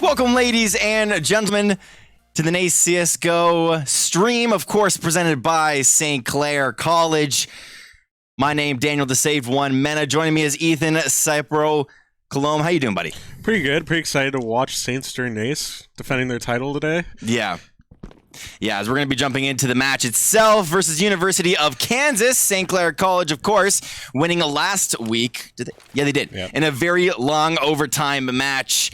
Welcome, ladies and gentlemen, to the NACE CSGO stream, of course, presented by St. Clair College. My name, Daniel, the Saved One Mena. Joining me is Ethan Cypro Colombe. How you doing, buddy? Pretty good. Pretty excited to watch Saints during NACE defending their title today. Yeah, as we're going to be jumping into the match itself versus University of Kansas. St. Clair College, of course, winning last week. Did they? Yeah, they did. Yep. In a very long overtime match.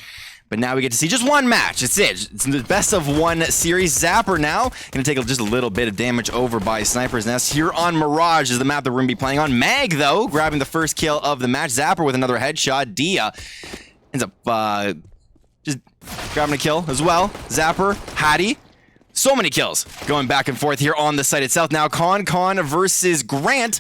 But now we get to see just one match. It's it. It's the best of one series. Zapper now going to take just a little bit of damage over by Sniper's Nest. Here on Mirage is the map that we're going to be playing on. Mag, though, grabbing the first kill of the match. Zapper with another headshot. Dia ends up just grabbing a kill as well. Zapper, Hattie. So many kills going back and forth here on the site itself. Now Con versus Grant.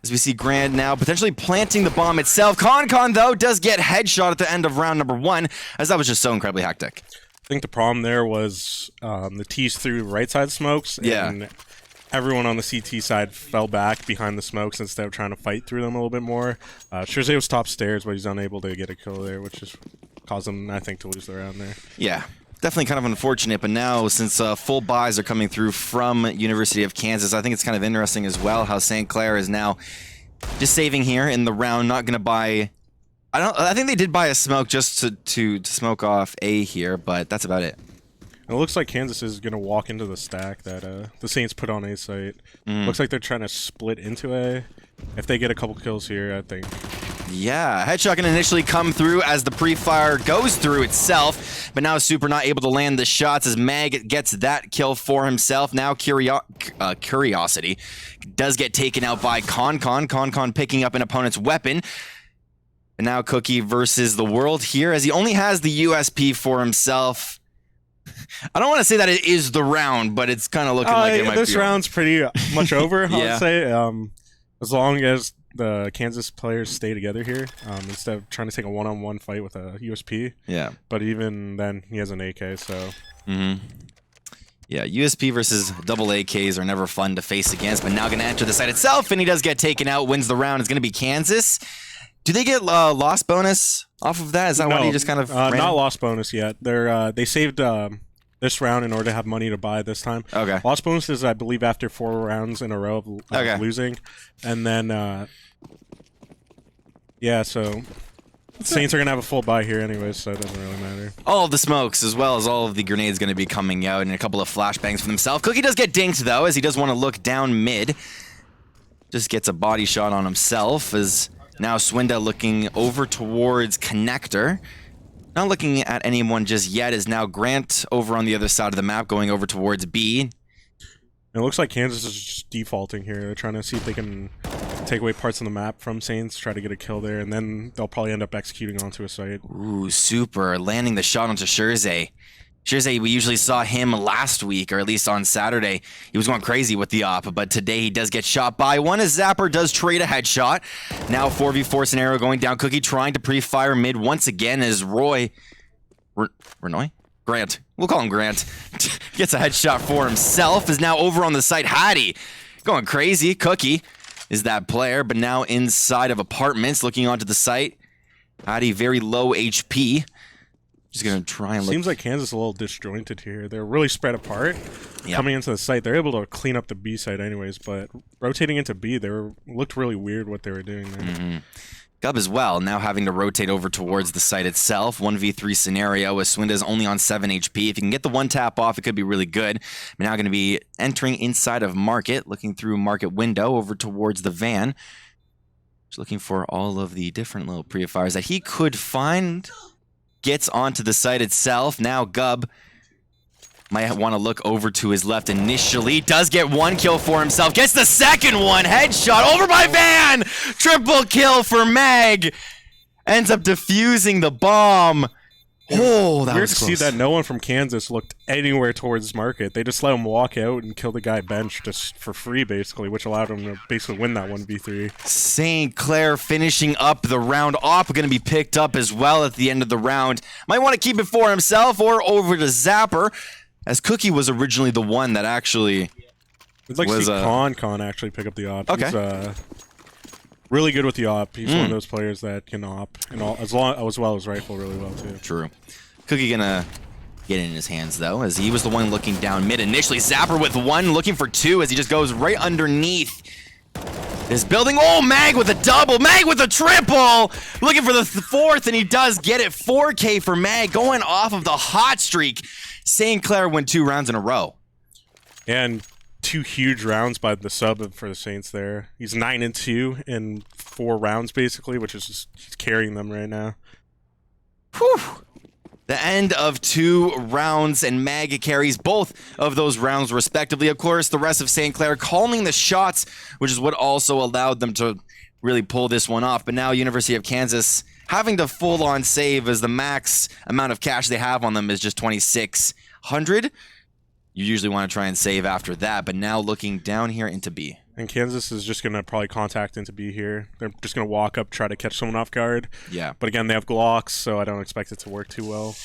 As we see Grant now potentially planting the bomb itself. Con, though, does get headshot at the end of round number 1, as that was just so incredibly hectic. I think the problem there was the T's through right side smokes, and everyone on the CT side fell back behind the smokes instead of trying to fight through them a little bit more. Shirzay was top stairs, but he's unable to get a kill there, which just caused them, I think, to lose the round there. Yeah. Definitely kind of unfortunate, but now since full buys are coming through from University of Kansas, I think it's kind of interesting as well how St. Clair is now just saving here in the round, not going to buy... I think they did buy a smoke just to smoke off A here, but that's about it. It looks like Kansas is going to walk into the stack that the Saints put on A site. Looks like they're trying to split into A. If they get a couple kills here, I think... Yeah, headshot can initially come through as the pre-fire goes through itself, but now Super not able to land the shots as Mag gets that kill for himself. Now Curiosity does get taken out by Con picking up an opponent's weapon. And now Cookie versus the world here as he only has the USP for himself. I don't want to say that it is the round, but it's kind of looking like it might be. This round's pretty much over, I would say. As long as the Kansas players stay together here, instead of trying to take a one-on-one fight with a USP. Yeah. But even then, he has an AK, so... Yeah, USP versus double AKs are never fun to face against, but now going to enter the site itself, and he does get taken out, wins the round. It's going to be Kansas. Do they get loss bonus off of that? Is that why he just kind of not loss bonus yet. They saved this round in order to have money to buy this time. Okay. Loss bonus is, I believe, after 4 rounds in a row of losing. And then, yeah, so Saints are going to have a full buy here anyways, so it doesn't really matter. All of the smokes, as well as all of the grenades going to be coming out, and a couple of flashbangs for himself. Cookie does get dinked, though, as he does want to look down mid. Just gets a body shot on himself, as now Swinda looking over towards Connector. Not looking at anyone just yet, is now Grant over on the other side of the map, going over towards B. It looks like Kansas is just defaulting here. They're trying to see if they can take away parts of the map from Saints, try to get a kill there, and then they'll probably end up executing onto a site. Ooh, Super. Landing the shot onto Shirzay. Shirzay, we usually saw him last week, or at least on Saturday. He was going crazy with the op, but today he does get shot by one as Zapper does trade a headshot. Now 4v4 scenario going down. Cookie trying to pre-fire mid once again as Grant. We'll call him Grant. Gets a headshot for himself. Is now over on the site. Hattie going crazy. Cookie is that player, but now inside of apartments looking onto the site. Hattie very low HP. Just going to try and look. Seems like Kansas is a little disjointed here. They're really spread apart. Yep. Coming into the site, they're able to clean up the B site anyways, but rotating into B, looked really weird what they were doing there. Gub as well, now having to rotate over towards the site itself. 1v3 scenario as Swinda's only on 7 HP. If you can get the one tap off, it could be really good. We're now going to be entering inside of Market, looking through Market window over towards the van. Just looking for all of the different little pre-fires that he could find. Gets onto the site itself. Now Gub might want to look over to his left initially. Does get one kill for himself. Gets the second one. Headshot over by Van. Triple kill for Mag. Ends up defusing the bomb. Oh, that Weird was to close. see that no one from Kansas looked anywhere towards Market. They just let him walk out and kill the guy bench just for free, basically, which allowed him to basically win that 1v3. St. Clair finishing up the round off. Going to be picked up as well at the end of the round. Might want to keep it for himself or over to Zapper, as Cookie was originally the one that actually I'd like to see Con actually pick up the op. Okay. He's really good with the op. He's one of those players that can op and as well as rifle really well too. True. Cookie gonna get it in his hands, though, as he was the one looking down mid initially. Zapper with 1, looking for 2 as he just goes right underneath this building. Oh, Mag with a double. Mag with a triple. Looking for the 4th, and he does get it. 4K for Mag, going off of the hot streak. St. Clair win 2 rounds in a row. And 2 huge rounds by the sub for the Saints there. He's 9-2 in 4 rounds, basically, which is just he's carrying them right now. Whew. The end of 2 rounds, and Mag carries both of those rounds respectively. Of course, the rest of St. Clair calling the shots, which is what also allowed them to really pull this one off. But now University of Kansas having to full-on save, as the max amount of cash they have on them is just 2,600. You usually want to try and save after that, but now looking down here into B. And Kansas is just going to probably contact into B here. They're just going to walk up, try to catch someone off guard. Yeah. But again, they have Glocks, so I don't expect it to work too well.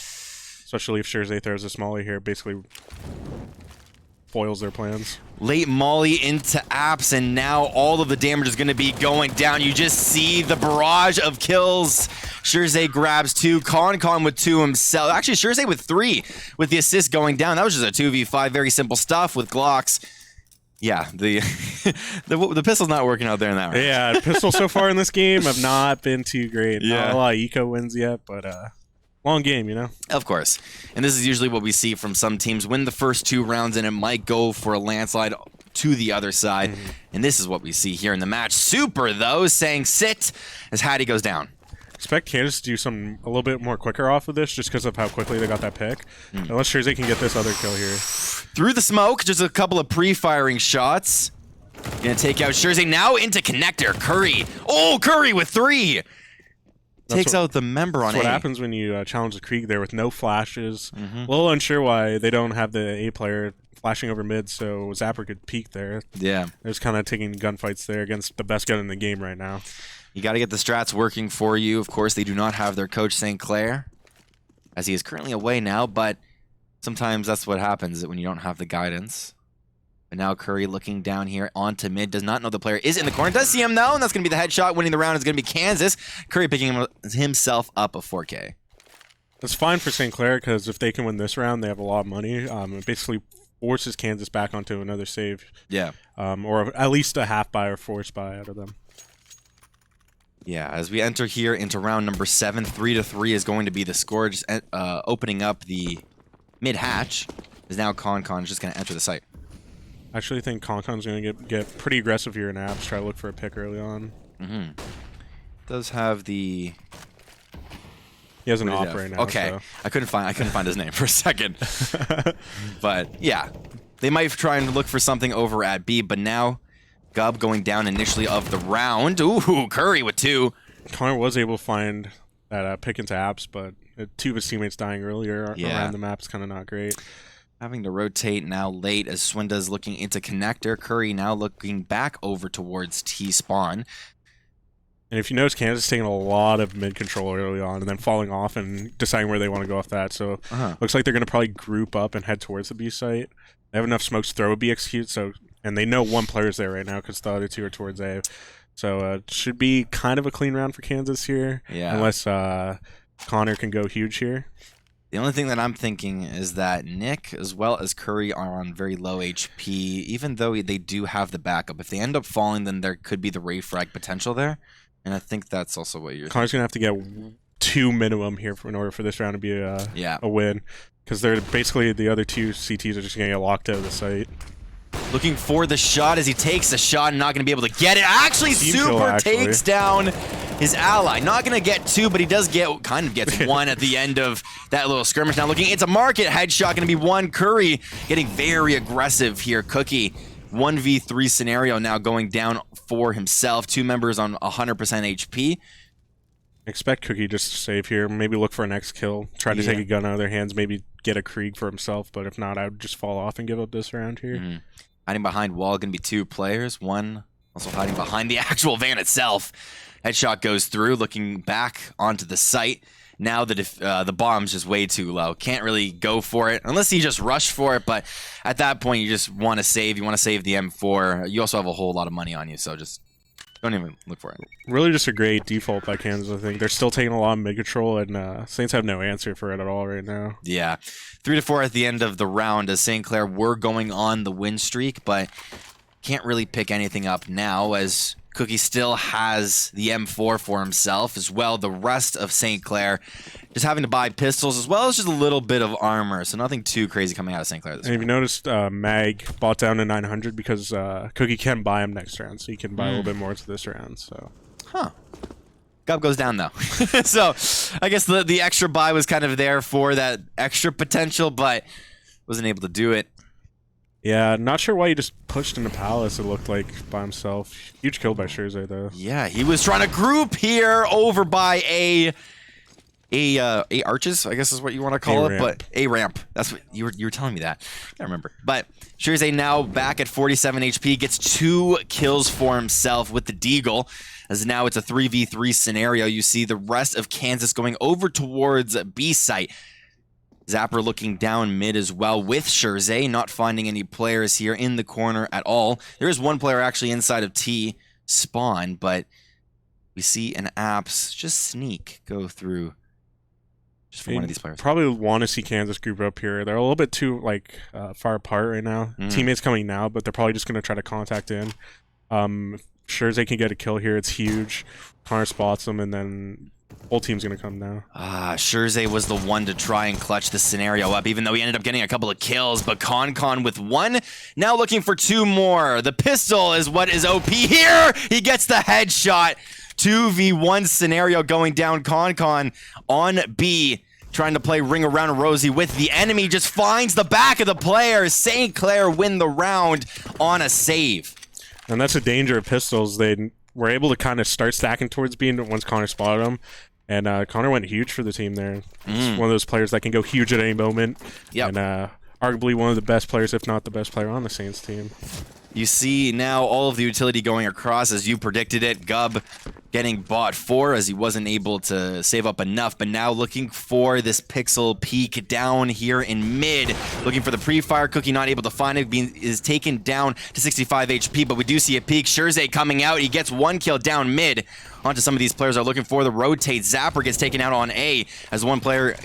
Especially if Shirzay throws a Smalley here, basically foils their plans. Late Molly into apps, and now all of the damage is going to be going down. You just see the barrage of kills. Shirzay grabs 2, Con with 2 himself. Actually, Shirzay with 3 with the assist going down. That was just a 2v5, very simple stuff with Glocks. Yeah, the pistol's not working out there in that round. Yeah, pistol so far in this game have not been too great. Yeah. Not a lot of eco wins yet, but long game, you know? Of course. And this is usually what we see from some teams. Win the first 2 rounds, and it might go for a landslide to the other side. And this is what we see here in the match. Super, though, saying sit as Hattie goes down. Expect Kansas to do something a little bit more quicker off of this just because of how quickly they got that pick. Unless Shirzay can get this other kill here. Through the smoke, just a couple of pre-firing shots. Gonna take out Shirzay. Now into connector. Curry. Oh, Curry with 3. Takes out the member on A. That's what happens when you challenge the Krieg there with no flashes. A little unsure why they don't have the A player flashing over mid, so Zapper could peek there. Yeah. They're just kind of taking gunfights there against the best gun in the game right now. You got to get the strats working for you. Of course, they do not have their coach, St. Clair, as he is currently away now, but sometimes that's what happens when you don't have the guidance. But now Curry looking down here onto mid, does not know the player is in the corner. Does see him though, and that's going to be the headshot. Winning the round is going to be Kansas. Curry picking himself up a 4K. That's fine for St. Clair because if they can win this round, they have a lot of money. It basically forces Kansas back onto another save. Yeah. Or at least a half buy or force buy out of them. Yeah, as we enter here into round number 7, 3-3 is going to be the score. Just opening up the mid hatch is now Con just going to enter the site. I actually think Concon's going to get pretty aggressive here in abs, try to look for a pick early on. Does have the... He has an op right now. Okay, so. I couldn't find his name for a second. But yeah, they might try and look for something over at B, but now Gub going down initially of the round. Ooh, Curry with 2. Connor was able to find that pick into apps, but 2 of his teammates dying earlier around the map is kind of not great. Having to rotate now late as Swinda's looking into connector. Curry now looking back over towards T-spawn. And if you notice, Kansas is taking a lot of mid control early on and then falling off and deciding where they want to go off that. So looks like they're going to probably group up and head towards the B site. They have enough smokes to throw a B execute, and they know 1 player's there right now because the other 2 are towards A. So it should be kind of a clean round for Kansas here. Yeah. Unless Connor can go huge here. The only thing that I'm thinking is that Nick as well as Curry are on very low HP, even though they do have the backup. If they end up falling, then there could be the Ray Frag potential there. And I think that's also what you're Connor's going to have to get 2 minimum here in order for this round to be a win. Because they're basically the other 2 CTs are just going to get locked out of the site. Looking for the shot as he takes the shot and not going to be able to get it. Actually, Super takes down his ally. Not going to get 2, but he does kind of gets 1 at the end of that little skirmish. Now looking, it's a market headshot, going to be 1. Curry getting very aggressive here. Cookie, 1v3 scenario now going down for himself. 2 members on 100% HP. Expect Cookie just to save here. Maybe look for a next kill. Try to take a gun out of their hands. Maybe get a Krieg for himself. But if not, I would just fall off and give up this round here. Hiding behind wall, going to be 2 players. 1 also hiding behind the actual van itself. Headshot goes through, looking back onto the site. Now the bomb's just way too low. Can't really go for it unless he just rushed for it. But at that point, you just want to save. You want to save the M4. You also have a whole lot of money on you, so just Don't even look for it. Really just a great default by Kansas, I think. They're still taking a lot of mid control, and Saints have no answer for it at all right now. Yeah. 3-4 at the end of the round as St. Clair were going on the win streak, but can't really pick anything up now as Cookie still has the M4 for himself as well. The rest of St. Clair just having to buy pistols as well as just a little bit of armor, so nothing too crazy coming out of St. Clair this And if you noticed, Mag bought down to 900 because Cookie can buy him next round, so he can buy a little bit more to this round. So, Gub goes down though. So I guess the extra buy was kind of there for that extra potential, but wasn't able to do it. Yeah, not sure why he just pushed into Palace, it looked like, by himself. Huge kill by Scherze, though. Yeah, he was trying to group here over by a arches, I guess is what you want to call it, but a ramp. That's what you were telling me that. I can't remember. But Scherze now back at 47 HP, gets 2 kills for himself with the Deagle. As now it's a 3v3 scenario. You see the rest of Kansas going over towards B site. Zapper looking down mid as well with Scherze, not finding any players here in the corner at all. There is one player actually inside of T spawn, but we see an Apps just sneak go through just for one of these players. Probably want to see Kansas group up here. They're a little bit too far apart right now. Teammates coming now, but they're probably just going to try to contact in. Scherze can get a kill here. It's huge. Connor spots them, and then whole team's gonna come now. Scherze was the one to try and clutch the scenario up, even though he ended up getting a couple of kills, but Con with 1, now looking for 2 more. The pistol is what is OP here. He gets the headshot. 2v1 scenario going down. Con on B, trying to play ring around Rosie with the enemy, just finds the back of the player. St. Clair win the round on a save. And that's the danger of pistols. They were able to kind of start stacking towards B once Connor spotted him. And Connor went huge for the team there. He's one of those players that can go huge at any moment. Yep. And arguably one of the best players, if not the best player on the Saints team. You see now all of the utility going across as you predicted it. Gub getting bought for as he wasn't able to save up enough, but now looking for this pixel peek down here in mid. Looking for the pre-fire. Cookie not able to find it. Is taken down to 65 HP, but we do see a peek. Scherze coming out. He gets 1 kill down mid. Onto some of these players are looking for the rotate. Zapper gets taken out on A as one player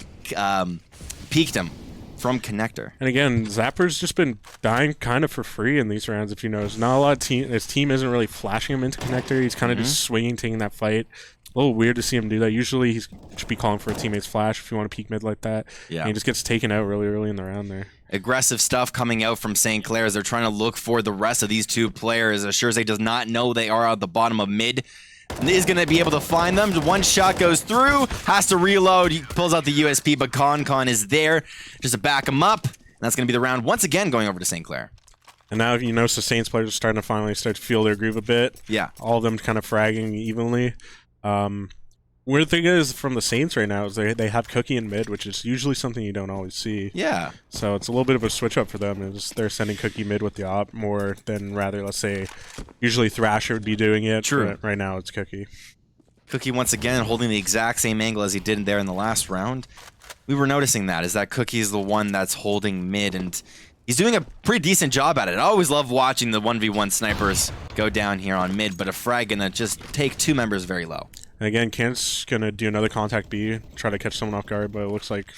peeked him from connector. And again, Zapper's just been dying kind of for free in these rounds, if you notice. Not a lot of his team isn't really flashing him into connector. He's kind of just swinging, taking that fight. A little weird to see him do that. Usually he should be calling for a teammate's flash if you want to peek mid like that. Yeah. And he just gets taken out really early in the round there. Aggressive stuff coming out from St. Clair as they're trying to look for the rest of these 2 players. Scherze does not know they are at the bottom of mid. Is going to be able to find them. 1 shot goes through, has to reload. He pulls out the USP, but Con is there just to back him up. And that's going to be the round once again going over to St. Clair. And now you notice the Saints players are starting to finally start to feel their groove a bit. Yeah. All of them kind of fragging evenly. Weird thing is from the Saints right now is they have Cookie in mid, which is usually something you don't always see. Yeah. So it's a little bit of a switch up for them. Is they're sending Cookie mid with the op more than rather, let's say, usually Thrasher would be doing it. True. Right now it's Cookie. Cookie once again holding the exact same angle as he did there in the last round. We were noticing that, is that Cookie is the one that's holding mid, and he's doing a pretty decent job at it. I always love watching the 1v1 snipers go down here on mid, but a frag gonna just take 2 members very low. And again, Kansas gonna do another contact B, try to catch someone off guard, but it looks like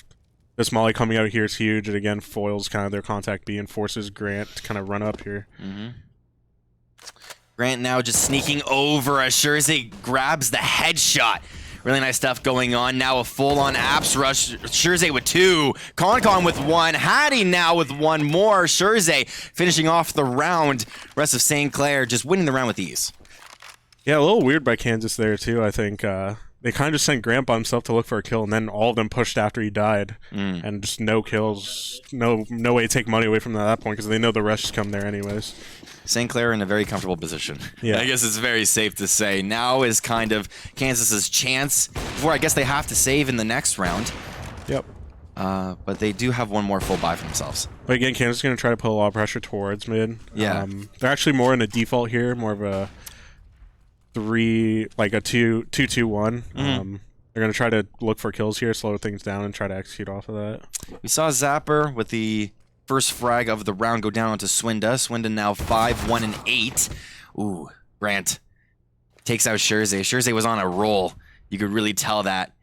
this molly coming out here is huge. It again foils kind of their contact B and forces Grant to kind of run up here. Grant now just sneaking over as Scherze grabs the headshot. Really nice stuff going on. Now a full-on apps rush. Scherze with 2. Con with 1. Hattie now with 1 more. Scherze finishing off the round. Rest of St. Clair just winning the round with ease. Yeah, a little weird by Kansas there, too. I think they kind of just sent Grant by himself to look for a kill, and then all of them pushed after he died. And just no kills. No way to take money away from them at that point because they know the rush is coming there anyways. St. Clair in a very comfortable position. Yeah. I guess it's very safe to say. Now is kind of Kansas's chance before I guess they have to save in the next round. Yep. But they do have 1 more full buy for themselves. But again, Kansas is going to try to put a lot of pressure towards mid. Yeah. They're actually more in a default here, more of a 2-2-1. They're going to try to look for kills here, slow things down, and try to execute off of that. We saw Zapper with the first frag of the round go down onto Swinda. Swinda now 5-1-8. Ooh, Grant Takes out Scherze. Scherze was on a roll. You could really tell that.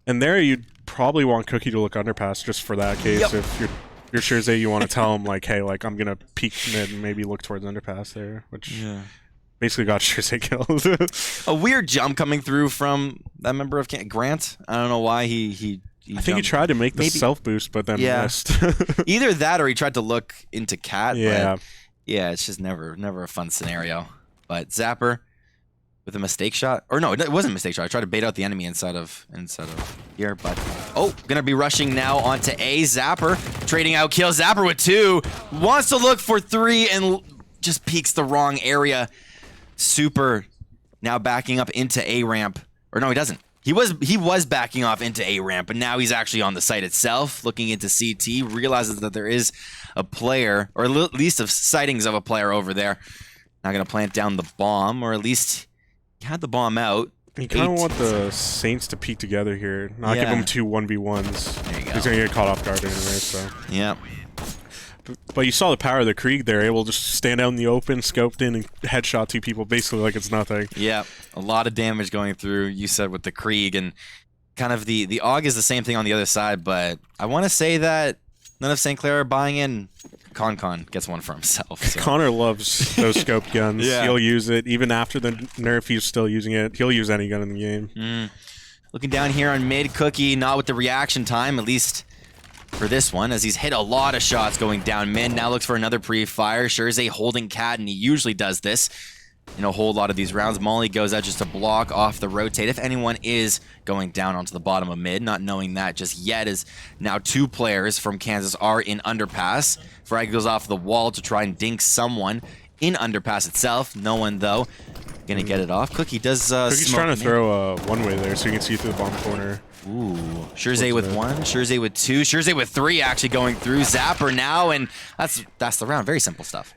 And there you'd probably want Cookie to look underpass just for that case. Yep. If you're Scherze, you want to tell him, like, hey, like, I'm going to peek mid and maybe look towards underpass there, which basically got Scherze killed. A weird jump coming through from that member of Grant. I don't know why he I think he tried to make the self boost, but then missed. Either that or he tried to look into Cat. Yeah. But yeah, it's just never a fun scenario. But Zapper with a mistake shot. Or no, it wasn't a mistake shot. I tried to bait out the enemy inside of here, but gonna be rushing now onto A. Zapper trading out kills. Zapper with 2. Wants to look for 3 and just peeks the wrong area. Super now backing up into A ramp. Or no, he doesn't. He was backing off into A ramp, but now he's actually on the site itself, looking into CT, realizes that there is a player, or at least of sightings of a player over there. Not gonna plant down the bomb, or at least he had the bomb out. You kind of want the Saints to peek together here, not give them 2 1v1s. There you go. He's gonna get caught off guard anyway, so. Yeah. But you saw the power of the Krieg there, able to just stand out in the open, scoped in, and headshot 2 people basically like it's nothing. Yeah, a lot of damage going through, you said, with the Krieg, and kind of the AUG is the same thing on the other side, but I want to say that none of St. Clair are buying in. Con gets one for himself. So. Connor loves those scope guns. Yeah. He'll use it. Even after the nerf, he's still using it. He'll use any gun in the game. Looking down here on mid, Cookie, not with the reaction time, at least for this one, as he's hit a lot of shots going down mid. Now looks for another pre-fire. Scherze holding Cat, and he usually does this in a whole lot of these rounds. Molly goes out just to block off the rotate. If anyone is going down onto the bottom of mid, not knowing that just yet, is now 2 players from Kansas are in underpass. Frag goes off the wall to try and dink someone in underpass itself. No one, though, gonna get it off. Cookie does Cookie's trying to throw a one-way there so you can see through the bottom corner. Ooh, Scherze with 1, Scherze with 2, Scherze with 3 actually going through. Zapper now, and that's the round. Very simple stuff.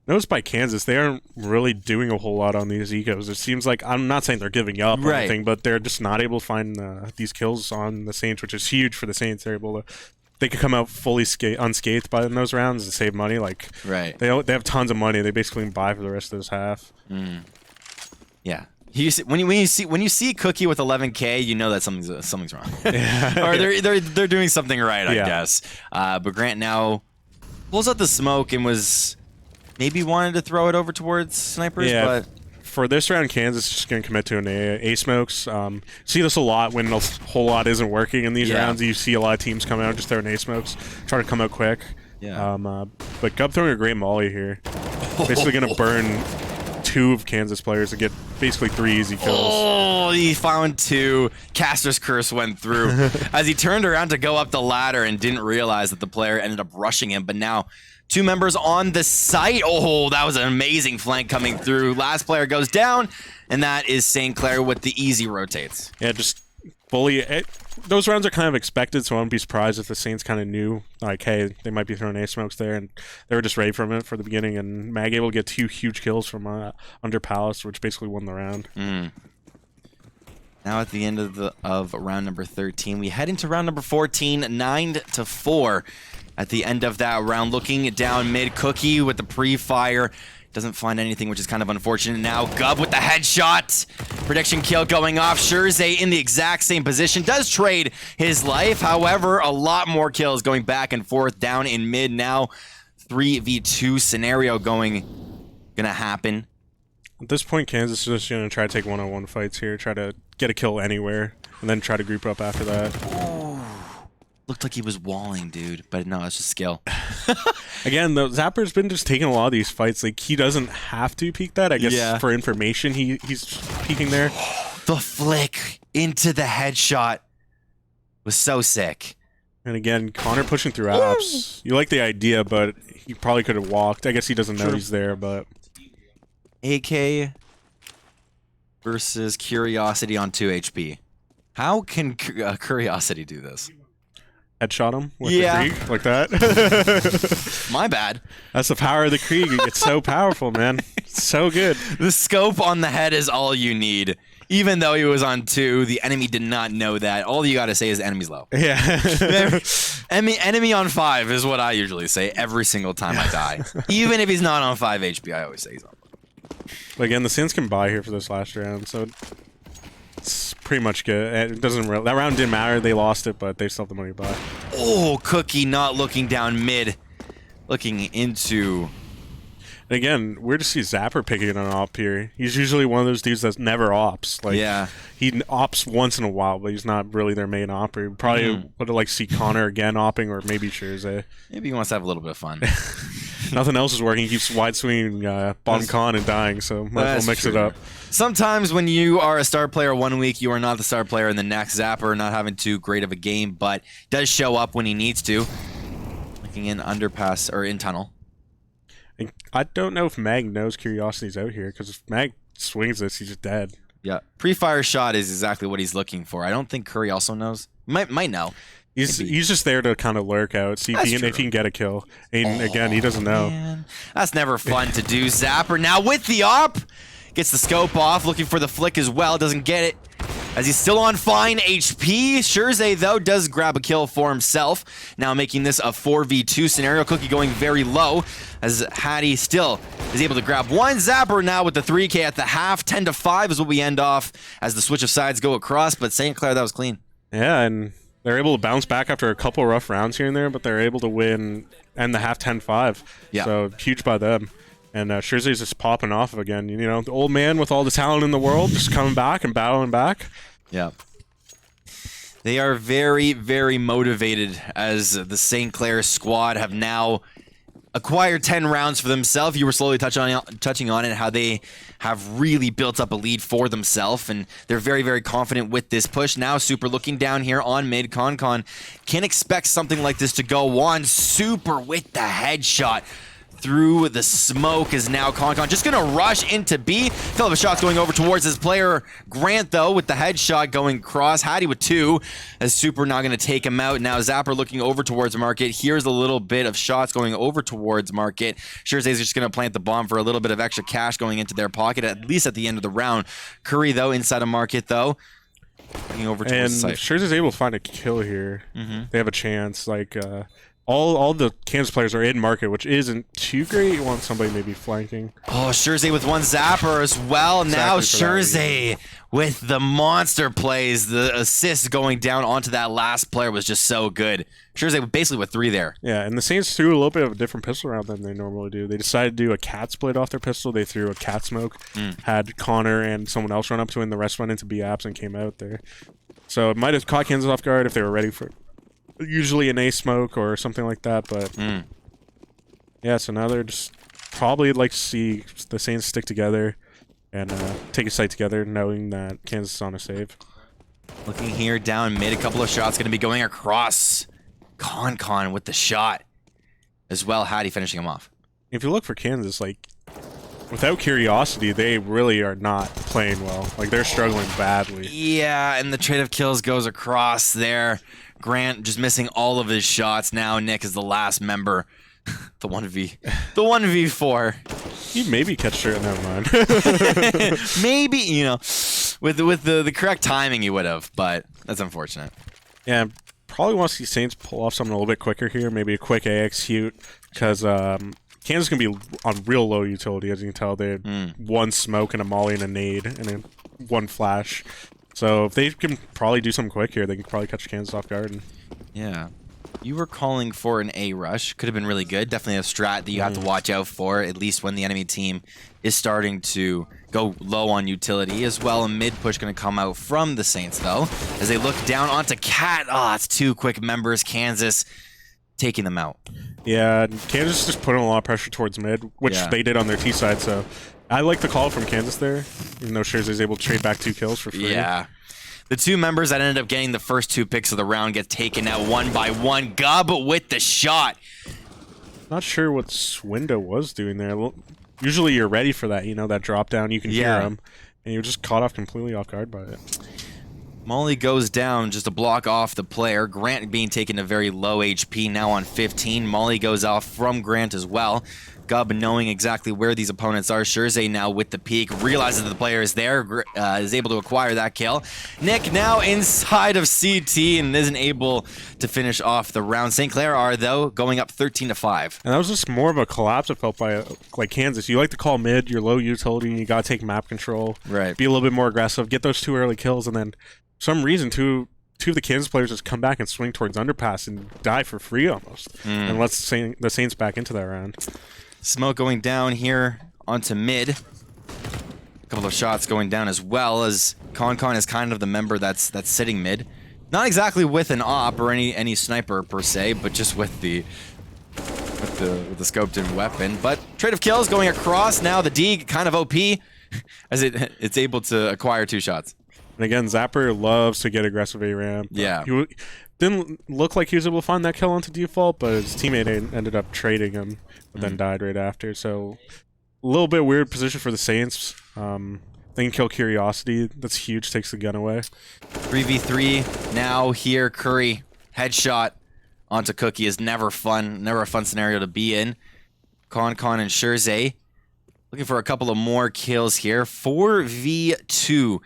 Notice by Kansas, they aren't really doing a whole lot on these ecos. It seems like, I'm not saying they're giving up or anything, but they're just not able to find these kills on the Saints, which is huge for the Saints. They're able to, they could come out fully unscathed by those rounds and save money. Like, they have tons of money. They basically can buy for the rest of this half. Yeah. When you see Cookie with 11K, you know that something's wrong, or they're doing something right, I guess. But Grant now pulls out the smoke and was maybe wanted to throw it over towards snipers, but for this round, Kansas is just going to commit to an A smokes. See this a lot when a whole lot isn't working in these rounds. You see a lot of teams come out just throwing A smokes, trying to come out quick. But Gub throwing a great molly here, basically going to burn 2 of Kansas players to get basically 3 easy kills. Oh, he found 2. Caster's curse went through as he turned around to go up the ladder and didn't realize that the player ended up rushing him. But now 2 members on the site. Oh, that was an amazing flank coming through. Last player goes down, and that is St. Clair with the easy rotates. Yeah, just fully. Those rounds are kind of expected, so I wouldn't be surprised if the Saints kind of knew, like, hey, they might be throwing A smokes there, and they were just ready for it for the beginning. And Mag able to get 2 huge kills from under Palace, which basically won the round. Now at the end of round number 13, we head into round number 14, 9-4. At the end of that round, looking down mid, Cookie with the pre-fire. Doesn't find anything, which is kind of unfortunate. Now Gub with the headshot. Prediction kill going off. Scherze in the exact same position. Does trade his life. However, a lot more kills going back and forth down in mid now. 3v2 scenario gonna happen. At this point, Kansas is just going to try to take one-on-one fights here. Try to get a kill anywhere, and then try to group up after that. Looked like he was walling, dude, but no, it's just skill. Again, the Zapper's been just taking a lot of these fights. Like, he doesn't have to peek that. I guess for information, he's peeking there. The flick into the headshot was so sick. And again, Connor pushing through apps. You like the idea, but he probably could have walked. I guess he doesn't know he's there, but... AK versus Curiosity on 2 HP. How can Curiosity do this? Headshot him with the Krieg like that. My bad. That's the power of the Krieg. It's so powerful, man. It's so good. The scope on the head is all you need. Even though he was on 2, the enemy did not know that. All you got to say is the enemy's low. Yeah. enemy on 5 is what I usually say every single time I die. Even if he's not on 5 HP, I always say he's on 5. But again, the Saints can buy here for this last round, so it's pretty much good. It doesn't really, that round didn't matter. They lost it, but they still have the money to buy. Oh, Cookie not looking down mid, looking into. And again, weird to see Zapper picking an op here. He's usually one of those dudes that never ops. Like, yeah. He ops once in a while, but he's not really their main opper. Probably would like see Connor again opping, or maybe Scherze. Maybe he wants to have a little bit of fun. Nothing else is working. He keeps wide swinging bottom con and dying, so might as well mix it up. Sometimes when you are a star player one week, you are not the star player in the next. Zapper not having too great of a game, but does show up when he needs to. Looking in underpass, or in tunnel. And I don't know if Mag knows Curiosity's out here, because if Mag swings this, he's just dead. Yeah, pre-fire shot is exactly what he's looking for. I don't think Curry also knows. Might know. He's just there to kind of lurk out, see if he can get a kill. And again, he doesn't know. Man. That's never fun to do. Zapper now with the op. Gets the scope off, looking for the flick as well. Doesn't get it, as he's still on fine HP. Scherze, though, does grab a kill for himself. Now making this a 4v2 scenario. Cookie going very low, as Hattie still is able to grab one. Zapper now with the 3K at the half. 10-5 is what we end off as the switch of sides go across. But St. Clair, that was clean. Yeah, and they're able to bounce back after a couple rough rounds here and there, but they're able to win and the half 10-5. Yeah. So huge by them. And Scherze's just popping off again. You know, the old man with all the talent in the world just coming back and battling back. Yeah. They are very, very motivated, as the St. Clair squad have now acquired 10 rounds for themselves. You were slowly touching on it, how they have really built up a lead for themselves, and they're very, very confident with this push. Now Super looking down here on mid. Con can expect something like this to go on. Super with the headshot through the smoke is now Con just gonna rush into B. Philip shots going over towards his player. Grant, though, with the headshot going cross. Hattie with 2, as Super not gonna take him out. Now Zapper looking over towards Market. Here's a little bit of shots going over towards Market. Scherze's just gonna plant the bomb for a little bit of extra cash going into their pocket, at least at the end of the round. Curry, though, inside of Market, though. Looking over towards the site. Scherze's able to find a kill here. They have a chance. Like, all the Kansas players are in Market, which isn't too great. You want somebody maybe flanking. Oh, Scherze with one Zapper as well. Exactly. Now Scherze with the monster plays. The assist going down onto that last player was just so good. Scherze basically with 3 there. Yeah, and the Saints threw a little bit of a different pistol round than they normally do. They decided to do a cat split off their pistol. They threw a cat smoke, had Connor and someone else run up to it, and the rest went into B apps and came out there. So it might have caught Kansas off guard if they were ready for it. Usually an NACE smoke or something like that, but yeah, so now they're just probably like to see the Saints stick together and take a site together, knowing that Kansas is on a save. Looking here down mid, a couple of shots going to be going across. Con with the shot as well. Hattie finishing him off. If you look for Kansas, like, without Curiosity, they really are not playing well. Like, they're struggling badly. Yeah, and the trade of kills goes across there. Grant just missing all of his shots. Now Nick is the last member. The 1v4. He maybe catch shirt, never mind. Maybe, you know, with the correct timing he would have, but that's unfortunate. Yeah, probably want to see Saints pull off something a little bit quicker here. Maybe a quick execute, because Kansas can be on real low utility, as you can tell. They had one smoke and a molly and a nade and then one flash. So if they can probably do something quick here, they can probably catch Kansas off guard. Yeah. You were calling for an A rush. Could have been really good. Definitely a strat that you have to watch out for, at least when the enemy team is starting to go low on utility as well. A mid push going to come out from the Saints, though, as they look down onto Cat. Oh, it's 2 quick members. Kansas taking them out. Yeah, Kansas just put a lot of pressure towards mid, which they did on their T side, so I like the call from Kansas there, even though Scherze is able to trade back 2 kills for free. Yeah. The 2 members that ended up getting the first 2 picks of the round get taken out one by one. Gub with the shot. Not sure what Swindo was doing there. Usually you're ready for that, you know, that drop down, you can hear him, and you're just caught off completely off guard by it. Molly goes down just to block off the player. Grant being taken to very low HP, now on 15. Molly goes off from Grant as well. Gub knowing exactly where these opponents are. Scherze now with the peek, realizes that the player is there, is able to acquire that kill. Nick now inside of CT and isn't able to finish off the round. St. Clair are, though, going up 13-5. And that was just more of a collapse it felt by like Kansas. You like to call mid, you're low utility, you got to take map control, right? Be a little bit more aggressive, get those 2 early kills, and then for some reason two of the Kansas players just come back and swing towards underpass and die for free almost. And let's the Saints back into that round. Smoke going down here onto mid. A couple of shots going down as well, as Con is kind of the member that's sitting mid. Not exactly with an op or any sniper per se, but just with the scoped in weapon. But trade of kills going across. Now the D kind of OP as it's able to acquire 2 shots. And again, Zapper loves to get aggressive A-ramp. Yeah. He didn't look like he was able to find that kill onto default, but his teammate ended up trading him, but then died right after. So a little bit weird position for the Saints. They can kill Curiosity. That's huge. Takes the gun away. 3v3 now here. Curry headshot onto Cookie is never fun. Never a fun scenario to be in. Con and Scherze looking for a couple of more kills here. 4v2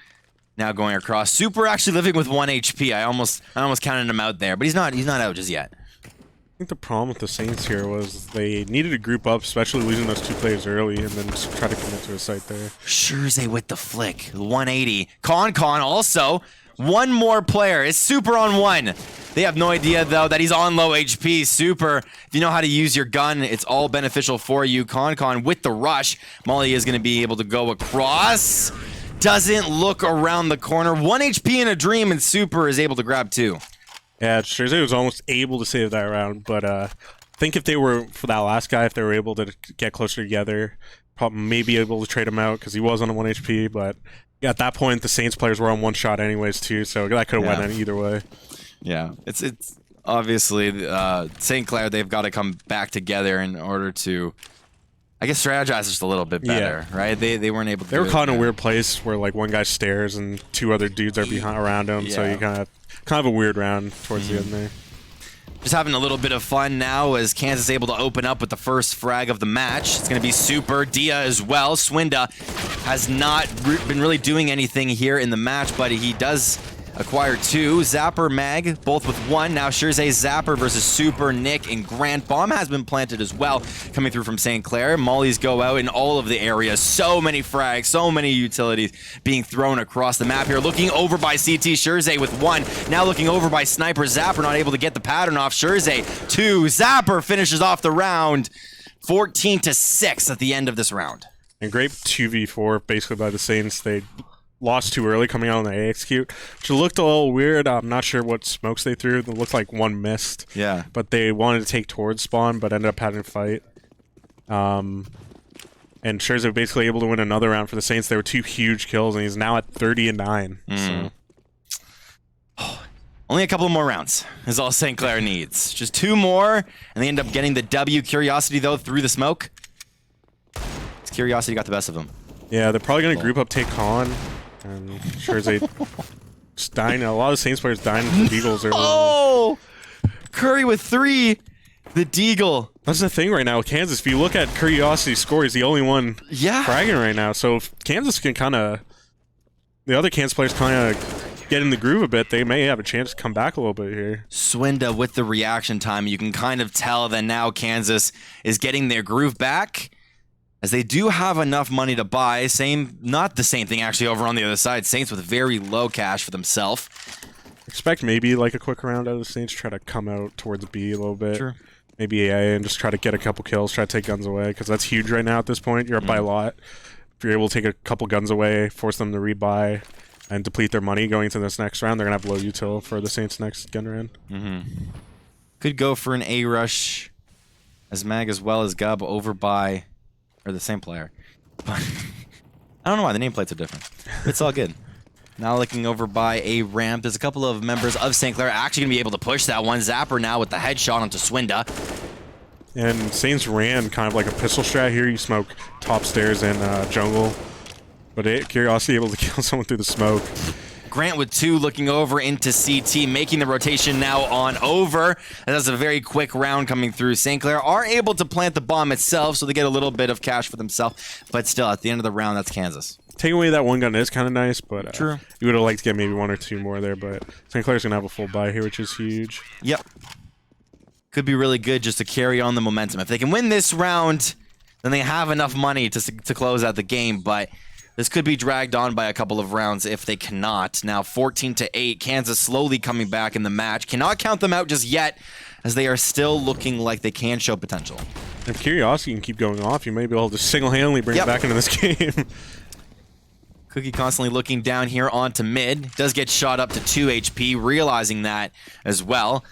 now going across. Super actually living with 1 HP. I almost counted him out there, but he's not out just yet. I think the problem with the Saints here was they needed to group up, especially losing those 2 players early, and then just try to commit to a site there. Scherze with the flick. 180. Con also. 1 more player. It's Super on 1. They have no idea, though, that he's on low HP. Super, if you know how to use your gun, it's all beneficial for you. Con with the rush. Molly is going to be able to go across. Doesn't look around the corner. 1 HP in a dream, and Super is able to grab 2. Yeah, Scherze was almost able to save that round, but I think if they were, for that last guy, if they were able to get closer together, probably maybe able to trade him out because he was on a 1 HP, but at that point, the Saints players were on 1 shot anyways, too, so that could have went either way. Yeah, it's obviously St. Clair, they've got to come back together in order to, I guess, strategize just a little bit better, right? They weren't able to. They were caught in a weird place where like 1 guy stares and 2 other dudes are around him, so you kind of a weird round towards the end there. Just having a little bit of fun now as Kansas is able to open up with the first frag of the match. It's going to be Super, Dia as well. Swinda has not been really doing anything here in the match, but he does acquire 2. Zapper, Mag, both with 1. Now Scherze, Zapper versus Super, Nick, and Grant. Bomb has been planted as well, coming through from St. Clair. Mollies go out in all of the areas. So many frags, so many utilities being thrown across the map here. Looking over by CT, Scherze with 1. Now looking over by Sniper, Zapper not able to get the pattern off. Scherze, 2. Zapper finishes off the round. 14-6 at the end of this round. And great 2v4 basically by the Saints. They lost too early coming out on the A execute, which looked a little weird. I'm not sure what smokes they threw. It looked like 1 missed. Yeah. But they wanted to take towards spawn, but ended up having to fight. And Scherze basically able to win another round for the Saints. There were 2 huge kills, and he's now at 30-9. So. Only a couple more rounds is all St. Clair needs. Just 2 more, and they end up getting the W. Curiosity, though, through the smoke. Curiosity got the best of them. Yeah, they're probably going to group up, take Con. And Scherze just dying. A lot of Saints players dying to the Deagles early. Oh! Curry with 3. The Deagle. That's the thing right now with Kansas. If you look at Curiosity's score, he's the only one fragging right now. So if Kansas can kind of... The other Kansas players kind of get in the groove a bit, they may have a chance to come back a little bit here. Swinda with the reaction time. You can kind of tell that now Kansas is getting their groove back, as they do have enough money to buy. Not the same thing actually over on the other side. Saints with very low cash for themselves. Expect maybe like a quick round out of the Saints, try to come out towards B a little bit. Sure. Maybe AA and just try to get a couple kills, try to take guns away, because that's huge right now at this point. You're up by a lot. If you're able to take a couple guns away, force them to rebuy, and deplete their money going into this next round, they're going to have low util for the Saints' next gun round. Could go for an A rush as Mag as well as Gub over by... Or the same player. But I don't know why the nameplates are different. It's all good. Now looking over by a ramp. There's a couple of members of St. Clair actually going to be able to push that one. Zapper now with the headshot onto Swinda. And Saints ran kind of like a pistol strat here. You smoke top stairs and jungle. But Curiosity able to kill someone through the smoke. Grant with 2 looking over into CT, making the rotation now on over. And that's a very quick round coming through. St. Clair are able to plant the bomb itself, so they get a little bit of cash for themselves. But still, at the end of the round, that's Kansas. Taking away that one gun is kind of nice, but True. You would have liked to get maybe 1 or 2 more there, but St. Clair's going to have a full buy here, which is huge. Yep. Could be really good just to carry on the momentum. If they can win this round, then they have enough money to close out the game, but this could be dragged on by a couple of rounds if they cannot. Now 14-8, Kansas slowly coming back in the match. Cannot count them out just yet, as they are still looking like they can show potential. If Curiosity can keep going off, you may be able to single-handedly bring it back into this game. Cookie constantly looking down here onto mid. Does get shot up to 2 HP, realizing that as well.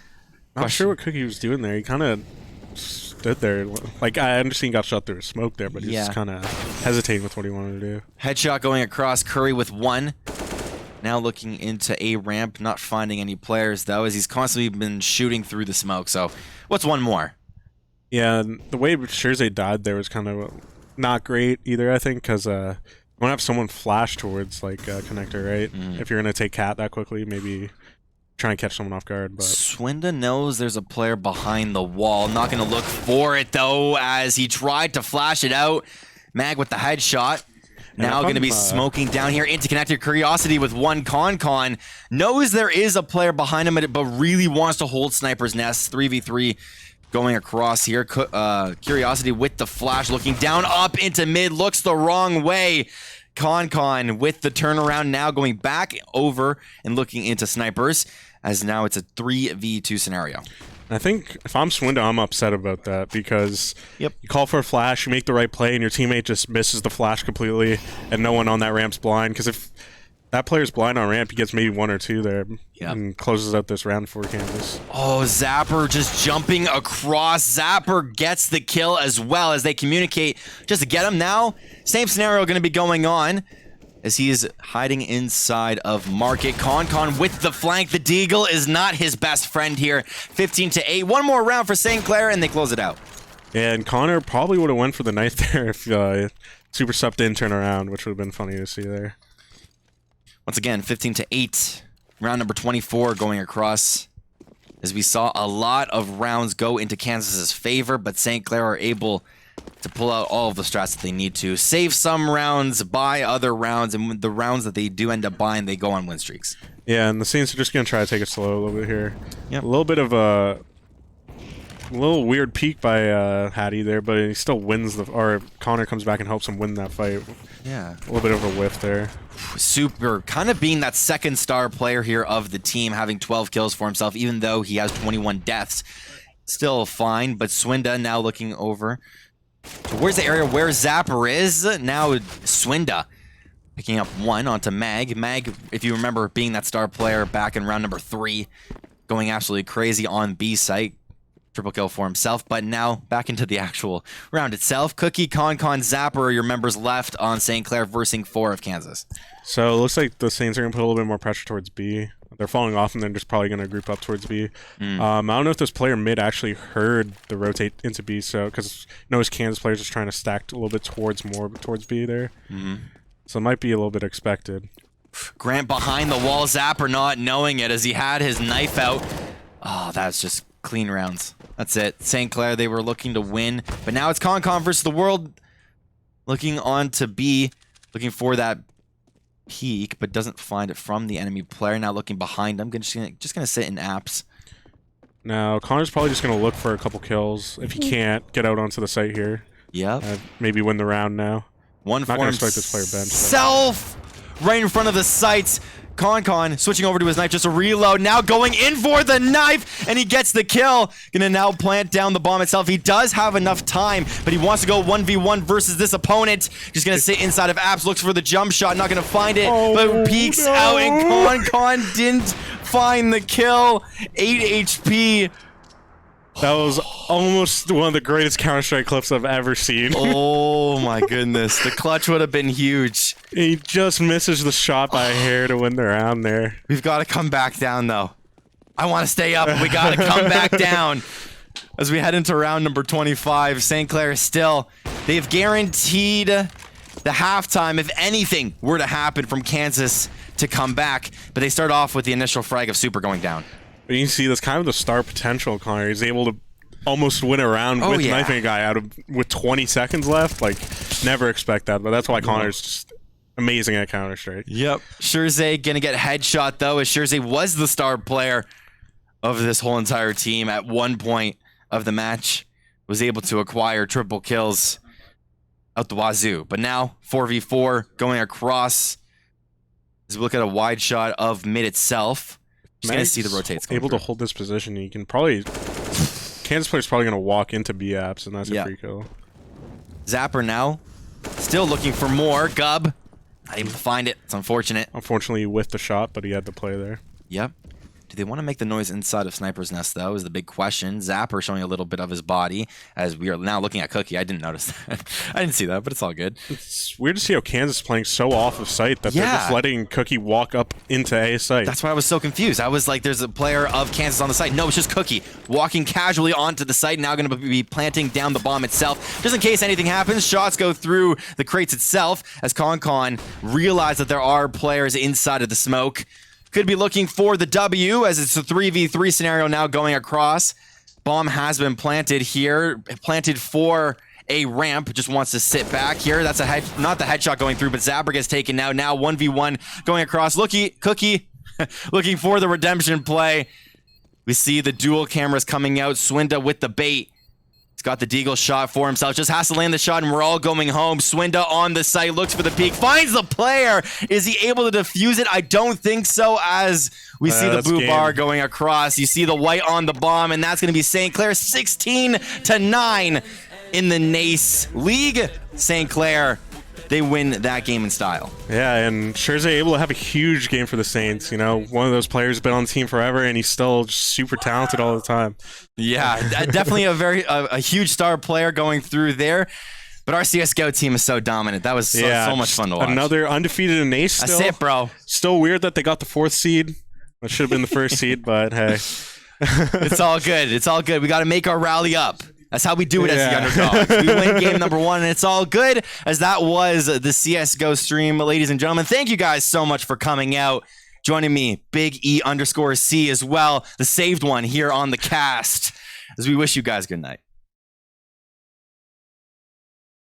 Not sure what Cookie was doing there. He kind of stood there. Like, I understand he got shot through a smoke there, but he's just kind of hesitating with what he wanted to do. Headshot going across. Curry with 1. Now looking into A ramp, not finding any players though, as he's constantly been shooting through the smoke. So, what's one more? Yeah, the way Shirzay died there was kind of not great either, I think, because you want to have someone flash towards, like, connector, right? If you're going to take Cat that quickly, maybe try and catch someone off guard. But Swinda knows there's a player behind the wall. Not going to look for it, though, as he tried to flash it out. Mag with the headshot. Now going to be smoking down here into connector. Curiosity with 1. Con knows there is a player behind him, but really wants to hold Sniper's Nest. 3v3 going across here. Curiosity with the flash, looking down, up into mid, looks the wrong way. Con with the turnaround, now going back over and looking into Snipers, as now it's a 3v2 scenario. I think if I'm Swinda, I'm upset about that, because you call for a flash, you make the right play, and your teammate just misses the flash completely, and no one on that ramp's blind. Because if that player's blind on ramp, he gets maybe 1 or 2 there and closes out this round for Kansas. Oh, Zapper just jumping across. Zapper gets the kill as well, as they communicate just to get him. Now, same scenario going to be going on, as he is hiding inside of Market. Con with the flank. The Deagle is not his best friend here. 15-8. One more round for St. Clair, and they close it out. Yeah, and Connor probably would have went for the knife there if Super Sub didn't turn around, which would have been funny to see there. Once again, 15-8. Round number 24 going across, as we saw a lot of rounds go into Kansas's favor, but St. Clair are able to pull out all of the strats that they need to. Save some rounds, buy other rounds, and the rounds that they do end up buying, they go on win streaks. Yeah, and the Saints are just going to try to take it slow a little bit here. A little bit of a little weird peek by Hattie there, but he still wins or Connor comes back and helps him win that fight. Yeah. A little bit of a whiff there. Super, kind of being that second star player here of the team, having 12 kills for himself, even though he has 21 deaths. Still fine, but Swinda now looking over towards the area where Zapper is. Now Swinda picking up 1 onto Mag. Mag, if you remember, being that star player back in round number 3, going absolutely crazy on B site. Triple kill for himself, but now back into the actual round itself. Cookie, Con, Zapper are your members left on St. Clair versing 4 of Kansas. So it looks like the Saints are going to put a little bit more pressure towards B. They're falling off, and they're just probably going to group up towards B. I don't know if this player mid actually heard the rotate into B, so because his Kansas players just trying to stack a little bit more towards B there. So it might be a little bit expected. Grant behind the wall, Zapper not knowing it as he had his knife out. Oh, that's just clean rounds. That's it. St. Clair, they were looking to win, but now it's Con versus the world. Looking on to B, looking for that peek, but doesn't find it from the enemy player. Now looking behind him, just gonna sit in apps. Now Connor's probably just gonna look for a couple kills. If he can't get out onto the site here, maybe win the round now. One not for gonna expect this player bench. Self right in front of the sights. Con switching over to his knife just to reload. Now going in for the knife, and he gets the kill. Gonna now plant down the bomb itself. He does have enough time, but he wants to go 1v1 versus this opponent. Just gonna sit inside of apps, looks for the jump shot, not gonna find it, but peeks out, and Con didn't find the kill. 8 HP. That was almost one of the greatest Counter-Strike clips I've ever seen. Oh my goodness. The clutch would have been huge. He just misses the shot by a hair to win the round there. We've got to come back down, though. I want to stay up, but we got to come back down. As we head into round number 25, St. Clair still, they've guaranteed the halftime, if anything were to happen from Kansas to come back. But they start off with the initial frag of Super going down. You can see that's kind of the star potential. Connor is able to almost win a round with knifing a guy with 20 seconds left. Like, never expect that, but that's why Connor's just amazing at Counter-Strike. Yep. Shirzay gonna get headshot though, as Shirzay was the star player of this whole entire team at one point of the match. Was able to acquire triple kills out the wazoo. But now 4v4 going across. As we look at a wide shot of mid itself. Just gonna see the rotates. Able to hold this position. You can probably Kansas player's probably gonna walk into B apps, and that's a free kill. Zapper now, still looking for more. Gub, not able to find it. It's unfortunate. Unfortunately, with the shot, but he had to play there. Yep. Do they want to make the noise inside of Sniper's Nest, though, is the big question. Zapper showing a little bit of his body, as we are now looking at Cookie. I didn't notice that. I didn't see that, but it's all good. It's weird to see how Kansas is playing so off of site that they're just letting Cookie walk up into A site. That's why I was so confused. I was like, there's a player of Kansas on the site. No, it's just Cookie walking casually onto the site, now going to be planting down the bomb itself. Just in case anything happens, shots go through the crates itself, as Con realized that there are players inside of the smoke. Could be looking for the W, as it's a 3v3 scenario now going across. Bomb has been planted here, planted for a ramp, just wants to sit back here. That's a not the headshot going through, but Zapper gets taken now. Now 1v1 going across. Cookie looking for the redemption play. We see the dual cameras coming out. Swinda with the bait. He's got the deagle shot for himself. Just has to land the shot, and we're all going home. Swinda on the site, looks for the peek, finds the player. Is he able to defuse it? I don't think so, as we see the blue bar going across. You see the white on the bomb, and that's going to be St. Clair 16-9 in the NACE League. St. Clair, they win that game in style. Yeah, and Shirzay able to have a huge game for the Saints. You know, one of those players been on the team forever, and he's still just super talented all the time. Yeah, definitely a huge star player going through there. But our CSGO team is so dominant. That was so much fun to watch. Another undefeated in NACE still. That's it, bro. Still weird that they got the 4th seed. That should have been the 1st seed, but hey. It's all good. It's all good. We got to make our rally up. That's how we do it as the underdogs. We win game number 1, and it's all good, as that was the CSGO stream. Ladies and gentlemen, thank you guys so much for coming out. Joining me, Big E_C as well, the saved one here on the cast, as we wish you guys good night.